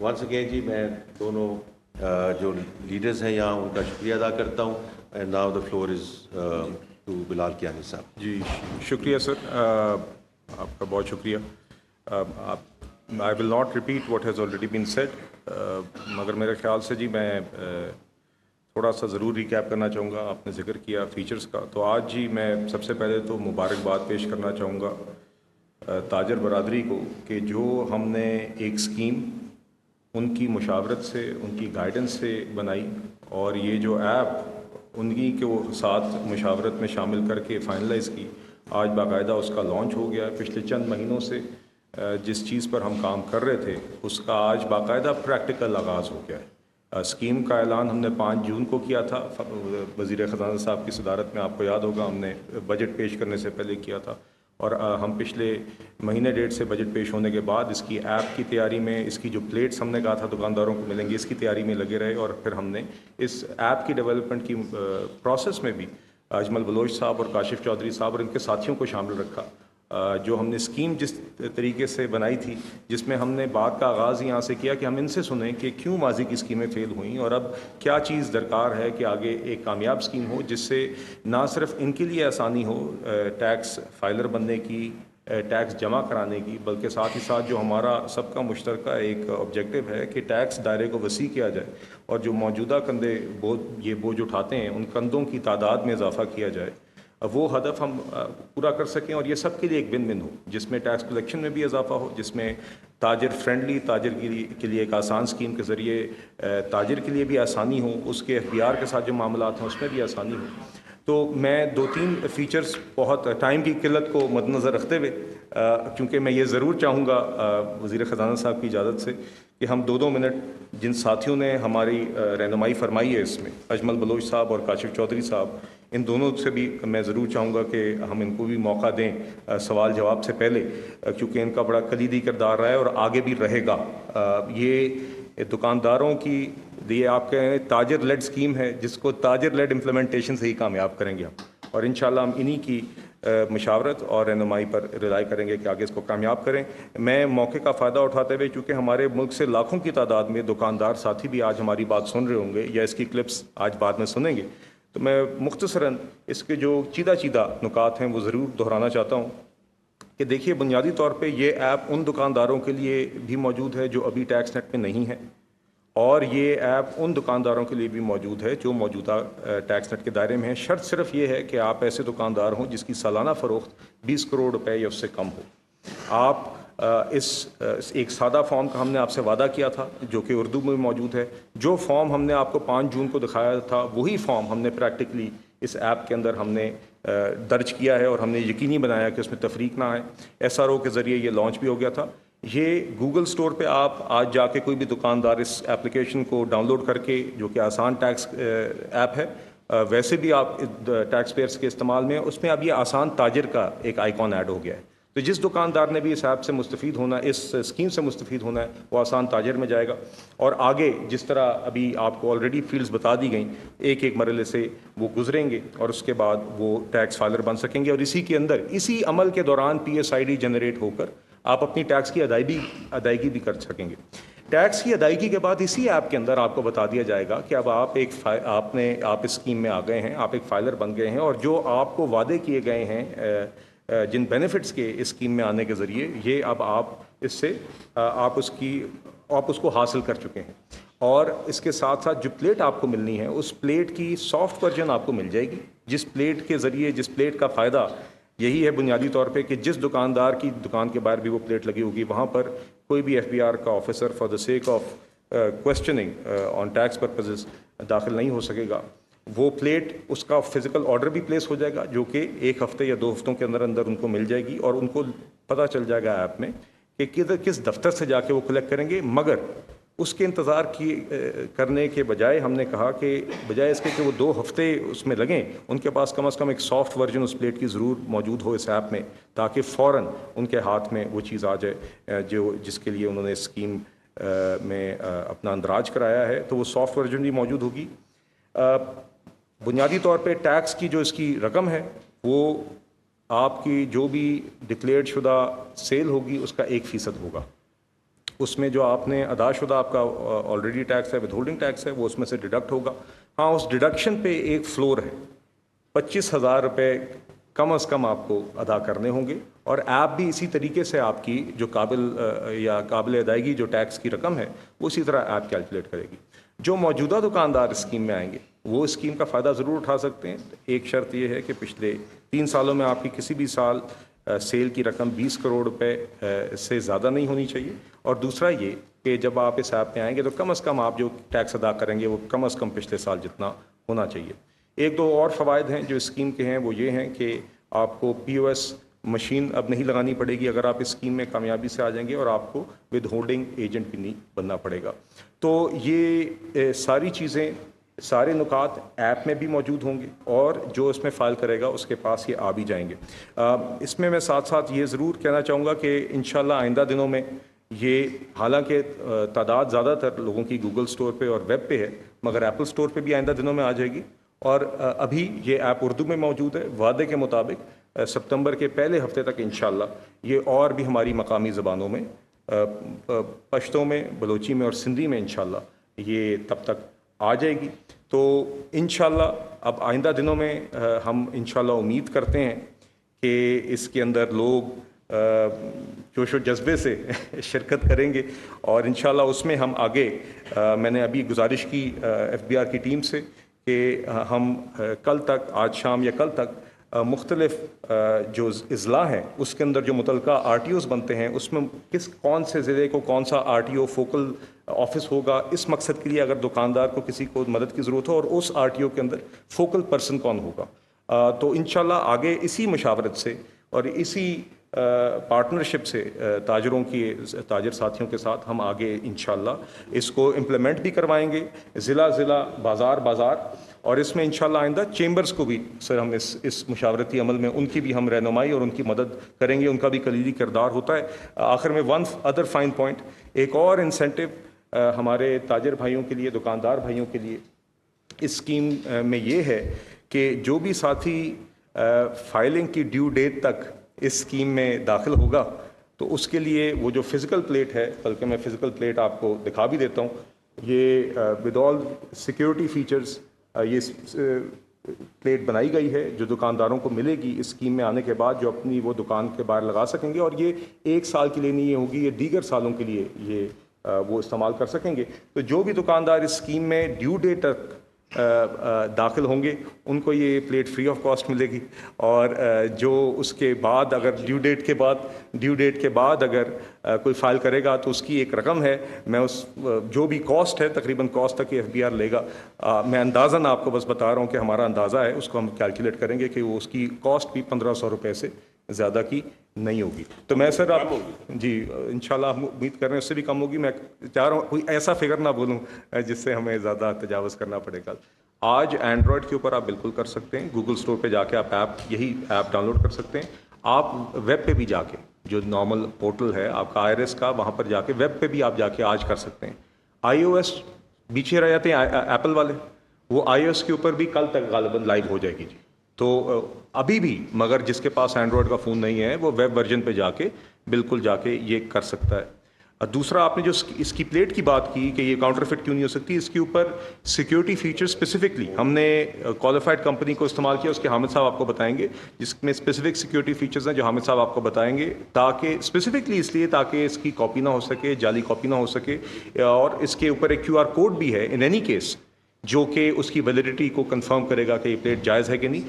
Once again جی میں دونوں جو لیڈرز ہیں یہاں ان کا شکریہ ادا کرتا ہوں. And now the floor is to Bilal Kiani صاحب. جی شکریہ سر، آپ کا بہت شکریہ. I will not repeat what has already been said, مگر میرے خیال سے جی میں تھوڑا سا ضرور ریکیپ کرنا چاہوں گا. آپ نے ذکر کیا فیچرز کا، تو آج جی میں سب سے پہلے تو مبارکباد پیش کرنا چاہوں گا تاجر برادری کو کہ جو ہم نے ایک اسکیم ان کی مشاورت سے، ان کی گائیڈنس سے بنائی، اور یہ جو ایپ انہی کے ساتھ مشاورت میں شامل کر کے فائنلائز کی، آج باقاعدہ اس کا لانچ ہو گیا. پچھلے چند مہینوں سے جس چیز پر ہم کام کر رہے تھے اس کا آج باقاعدہ پریکٹیکل آغاز ہو گیا ہے. اسکیم کا اعلان ہم نے 5 جون کو کیا تھا، وزیر خزانہ صاحب کی صدارت میں. آپ کو یاد ہوگا ہم نے بجٹ پیش کرنے سے پہلے کیا تھا، اور ہم پچھلے مہینے ڈیڑھ سے بجٹ پیش ہونے کے بعد اس کی ایپ کی تیاری میں، اس کی جو پلیٹس ہم نے کہا تھا دکانداروں کو ملیں گے، اس کی تیاری میں لگے رہے. اور پھر ہم نے اس ایپ کی ڈیولپمنٹ کی پروسیس میں بھی اجمل بلوچ صاحب اور کاشف چودھری صاحب اور ان کے ساتھیوں کو شامل رکھا. جو ہم نے اسکیم جس طریقے سے بنائی تھی، جس میں ہم نے بات کا آغاز یہاں سے کیا کہ ہم ان سے سنیں کہ کیوں ماضی کی اسکیمیں فیل ہوئیں، اور اب کیا چیز درکار ہے کہ آگے ایک کامیاب اسکیم ہو جس سے نہ صرف ان کے لیے آسانی ہو ٹیکس فائلر بننے کی، ٹیکس جمع کرانے کی، بلکہ ساتھ ہی ساتھ جو ہمارا سب کا مشترکہ ایک آبجیکٹو ہے کہ ٹیکس دائرے کو وسیع کیا جائے، اور جو موجودہ کندھے یہ بوجھ اٹھاتے ہیں ان کندھوں کی تعداد میں اضافہ کیا جائے، وہ ہدف ہم پورا کر سکیں. اور یہ سب کے لیے ایک ون ون ہو، جس میں ٹیکس کلیکشن میں بھی اضافہ ہو، جس میں تاجر فرینڈلی، تاجر کے لیے ایک آسان اسکیم کے ذریعے تاجر کے لیے بھی آسانی ہو، اس کے اختیار کے ساتھ جو معاملات ہیں اس میں بھی آسانی ہو. تو میں 2-3 فیچرز بہت ٹائم کی قلت کو مد نظر رکھتے ہوئے، کیونکہ میں یہ ضرور چاہوں گا وزیر خزانہ صاحب کی اجازت سے کہ ہم 2 منٹ جن ساتھیوں نے ہماری رہنمائی فرمائی ہے اس میں، اجمل بلوچ صاحب اور کاشف چودھری صاحب، ان دونوں سے بھی میں ضرور چاہوں گا کہ ہم ان کو بھی موقع دیں سوال جواب سے پہلے، کیونکہ ان کا بڑا کلیدی کردار رہا ہے اور آگے بھی رہے گا. یہ دکانداروں کی یہ آپ کے تاجر لیڈ اسکیم ہے، جس کو تاجر لیڈ امپلیمنٹیشن سے ہی کامیاب کریں گے ہم، اور انشاءاللہ ہم انہی کی مشاورت اور رہنمائی پر رلائی کریں گے کہ آگے اس کو کامیاب کریں. میں موقع کا فائدہ اٹھاتے ہوئے، چونکہ ہمارے ملک سے لاکھوں کی تعداد میں دکاندار ساتھی بھی آج ہماری بات سن رہے ہوں گے یا اس کی کلپس آج بعد میں سنیں گے، تو میں مختصراً اس کے جو چیدہ نکات ہیں وہ ضرور دہرانا چاہتا ہوں. کہ دیکھیے، بنیادی طور پہ یہ ایپ ان دکانداروں کے لیے بھی موجود ہے جو ابھی ٹیکس نیٹ میں نہیں ہے، اور یہ ایپ ان دکانداروں کے لیے بھی موجود ہے جو موجودہ ٹیکس نیٹ کے دائرے میں ہیں. شرط صرف یہ ہے کہ آپ ایسے دکاندار ہوں جس کی سالانہ فروخت 20 کروڑ روپے یا اس سے کم ہو. آپ اس ایک سادہ فارم کا ہم نے آپ سے وعدہ کیا تھا جو کہ اردو میں موجود ہے. جو فارم ہم نے آپ کو 5 جون کو دکھایا تھا، وہی فارم ہم نے پریکٹیکلی اس ایپ کے اندر ہم نے درج کیا ہے، اور ہم نے یقینی بنایا کہ اس میں تفریق نہ آئے. ایس آر او کے ذریعے یہ لانچ بھی ہو گیا تھا. یہ گوگل سٹور پہ آپ آج جا کے کوئی بھی دکاندار اس ایپلیکیشن کو ڈاؤن لوڈ کر کے، جو کہ آسان ٹیکس ایپ ہے، ویسے بھی آپ ٹیکس پیئرس کے استعمال میں، اس میں اب یہ آسان تاجر کا ایک آئیکن ایڈ ہو گیا ہے. تو جس دکاندار نے بھی اس ایپ سے مستفید ہونا ہے، اس اسکیم سے مستفید ہونا ہے، وہ آسان تاجر میں جائے گا. اور آگے جس طرح ابھی آپ کو آلریڈی فیلڈز بتا دی گئیں، ایک ایک مرحلے سے وہ گزریں گے اور اس کے بعد وہ ٹیکس فائلر بن سکیں گے، اور اسی کے اندر، اسی عمل کے دوران PSID جنریٹ ہو کر آپ اپنی ٹیکس کی ادائیگی بھی کر سکیں گے. ٹیکس کی ادائیگی کے بعد اسی ایپ کے اندر آپ کو بتا دیا جائے گا کہ اب آپ آپ اس اسکیم میں آ گئے ہیں، آپ ایک فائلر بن گئے ہیں، اور جو آپ کو وعدے کیے گئے ہیں جن بینیفٹس کے اس اسکیم میں آنے کے ذریعے، یہ اب آپ اس سے آپ اس کو حاصل کر چکے ہیں. اور اس کے ساتھ ساتھ جو پلیٹ آپ کو ملنی ہے، اس پلیٹ کی سافٹ ورژن آپ کو مل جائے گی، جس پلیٹ کے ذریعے، جس پلیٹ کا فائدہ یہی ہے بنیادی طور پہ کہ جس دکاندار کی دکان کے باہر بھی وہ پلیٹ لگی ہوگی، وہاں پر کوئی بھی FBR کا officer for the sake of questioning on tax purposes داخل نہیں ہو سکے گا. وہ پلیٹ، اس کا فزیکل آرڈر بھی پلیس ہو جائے گا، جو کہ 1 ہفتے یا 2 ہفتوں کے اندر ان کو مل جائے گی، اور ان کو پتہ چل جائے گا ایپ میں کہ کس دفتر سے جا کے وہ کلیکٹ کریں گے. مگر اس کے انتظار کرنے کے بجائے ہم نے کہا کہ بجائے اس کے کہ وہ 2 ہفتے اس میں لگیں، ان کے پاس کم از کم ایک سافٹ ورژن اس پلیٹ کی ضرور موجود ہو اس ایپ میں، تاکہ فوراً ان کے ہاتھ میں وہ چیز آ جائے جس کے لیے انہوں نے اسکیم میں اپنا اندراج کرایا ہے. تو وہ سافٹ ورژن بھی موجود ہوگی. بنیادی طور پہ ٹیکس کی جو اس کی رقم ہے، وہ آپ کی جو بھی ڈکلیئرڈ شدہ سیل ہوگی اس کا 1% ہوگا. اس میں جو آپ نے ادا شدہ آپ کا آلریڈی ٹیکس ہے، ود ہولڈنگ ٹیکس ہے، وہ اس میں سے ڈیڈکٹ ہوگا. ہاں اس ڈیڈکشن پہ ایک فلور ہے، 25,000 روپے کم از کم آپ کو ادا کرنے ہوں گے. اور ایپ بھی اسی طریقے سے آپ کی جو قابل ادائیگی جو ٹیکس کی رقم ہے وہ اسی طرح ایپ کیلکولیٹ کرے گی. جو موجودہ دکاندار اسکیم میں آئیں گے وہ اسکیم کا فائدہ ضرور اٹھا سکتے ہیں. ایک شرط یہ ہے کہ پچھلے 3 سالوں میں آپ کی کسی بھی سال سیل کی رقم 20 کروڑ روپے سے زیادہ نہیں ہونی چاہیے. اور دوسرا یہ کہ جب آپ اس ایپ میں آئیں گے تو کم از کم آپ جو ٹیکس ادا کریں گے وہ کم از کم پچھلے سال جتنا ہونا چاہیے. 1-2 اور فوائد ہیں جو اسکیم کے ہیں، وہ یہ ہیں کہ آپ کو POS مشین اب نہیں لگانی پڑے گی اگر آپ اس اسکیم میں کامیابی سے آ جائیں گے، اور آپ کو ود ہولڈنگ ایجنٹ بھی نہیں بننا پڑے گا. تو یہ ساری چیزیں، سارے نکات ایپ میں بھی موجود ہوں گے، اور جو اس میں فائل کرے گا اس کے پاس یہ آ بھی جائیں گے. اس میں ساتھ ساتھ یہ ضرور کہنا چاہوں گا کہ انشاءاللہ آئندہ دنوں میں یہ، حالانکہ تعداد زیادہ تر لوگوں کی گوگل سٹور پہ اور ویب پہ ہے، مگر ایپل سٹور پہ بھی آئندہ دنوں میں آ جائے گی. اور ابھی یہ ایپ اردو میں موجود ہے. وعدے کے مطابق ستمبر کے پہلے ہفتے تک انشاءاللہ یہ اور بھی ہماری مقامی زبانوں میں، پشتو میں، بلوچی میں اور سندھی میں انشاءاللہ یہ تب تک آ جائے گی. تو انشاءاللہ اب آئندہ دنوں میں ہم انشاءاللہ امید کرتے ہیں کہ اس کے اندر لوگ جوش و جذبے سے شرکت کریں گے، اور انشاءاللہ اس میں ہم آگے، میں نے ابھی گزارش کی FBR کی ٹیم سے کہ ہم کل تک، آج شام یا کل تک، مختلف جو اضلاع ہیں اس کے اندر جو متعلقہ RTOs بنتے ہیں اس میں کون سے ضلع کو کون سا RTO فوکل آفس ہوگا، اس مقصد کے لیے اگر دکاندار کو کسی کو مدد کی ضرورت ہو، اور اس RTO کے اندر فوکل پرسن کون ہوگا، تو انشاءاللہ آگے اسی مشاورت سے اور اسی پارٹنرشپ سے تاجر ساتھیوں کے ساتھ ہم آگے انشاءاللہ اس کو امپلیمنٹ بھی کروائیں گے، ضلع، بازار. اور اس میں انشاءاللہ آئندہ چیمبرز کو بھی سر ہم اس مشاورتی عمل میں ان کی بھی ہم رہنمائی اور ان کی مدد کریں گے. ان کا بھی کلیدی کردار ہوتا ہے. آخر میں ون ادر فائن پوائنٹ، ایک اور انسینٹو ہمارے تاجر بھائیوں کے لیے، دکاندار بھائیوں کے لیے اس اسکیم میں یہ ہے کہ جو بھی ساتھی فائلنگ کی ڈیو ڈیٹ تک اس اسکیم میں داخل ہوگا تو اس کے لیے وہ جو فزیکل پلیٹ ہے، بلکہ میں فزیکل پلیٹ آپ کو دکھا بھی دیتا ہوں، یہ ود آل سیکیورٹی فیچرز یہ پلیٹ بنائی گئی ہے جو دکانداروں کو ملے گی اس اسکیم میں آنے کے بعد، جو اپنی وہ دکان کے باہر لگا سکیں گے. اور یہ 1 سال کے لیے نہیں یہ ہوگی، یہ دیگر سالوں کے لیے یہ وہ استعمال کر سکیں گے. تو جو بھی دکاندار اس اسکیم میں ڈیو ڈیٹ تک داخل ہوں گے ان کو یہ پلیٹ فری آف کاسٹ ملے گی. اور جو اس کے بعد اگر ڈیو ڈیٹ کے بعد اگر کوئی فائل کرے گا تو اس کی ایک رقم ہے، میں اس جو بھی کاسٹ ہے تقریباً کاسٹ تک یہ FBR لے گا. میں اندازاً آپ کو بس بتا رہا ہوں کہ ہمارا اندازہ ہے، اس کو ہم کیلکولیٹ کریں گے کہ وہ اس کی کاسٹ بھی 1500 روپے سے زیادہ کی نہیں ہوگی. تو میں سر آپ جی انشاءاللہ ہم امید کر رہے ہیں اس سے بھی کم ہوگی. میں چاہ رہا ہوں کوئی ایسا فگر نہ بولوں جس سے ہمیں زیادہ تجاوز کرنا پڑے گا. آج اینڈرائڈ کے اوپر آپ بالکل کر سکتے ہیں، گوگل سٹور پہ جا کے آپ یہی ایپ ڈاؤن لوڈ کر سکتے ہیں. آپ ویب پہ بھی جا کے، جو نارمل پورٹل ہے آپ کا IRS کا، وہاں پر جا کے ویب پہ بھی آپ جا کے آج کر سکتے ہیں. iOS پیچھے رہ جاتے ہیں ایپل والے، وہ iOS کے اوپر بھی کل تک غالباً لائیو ہو جائے گی جی. تو ابھی بھی مگر جس کے پاس اینڈرائڈ کا فون نہیں ہے وہ ویب ورژن پہ جا کے بالکل جا کے یہ کر سکتا ہے. دوسرا آپ نے جو اس کی پلیٹ کی بات کی کہ یہ کاؤنٹر فٹ کیوں نہیں ہو سکتی، اس کے اوپر سیکیورٹی فیچر اسپیسیفکلی ہم نے کوالیفائڈ کمپنی کو استعمال کیا. اس کے حامد صاحب آپ کو بتائیں گے جس میں اسپیسیفک سیکیورٹی فیچرز ہیں جو حامد صاحب آپ کو بتائیں گے، تاکہ اسپیسیفکلی اس لیے تاکہ اس کی کاپی نہ ہو سکے، جعلی کاپی نہ ہو سکے. اور اس کے اوپر ایک QR کوڈ بھی ہے ان اینی کیس جو کہ اس کی ویلیڈیٹی کو کنفرم کرے گا کہ یہ پلیٹ جائز ہے کہ نہیں.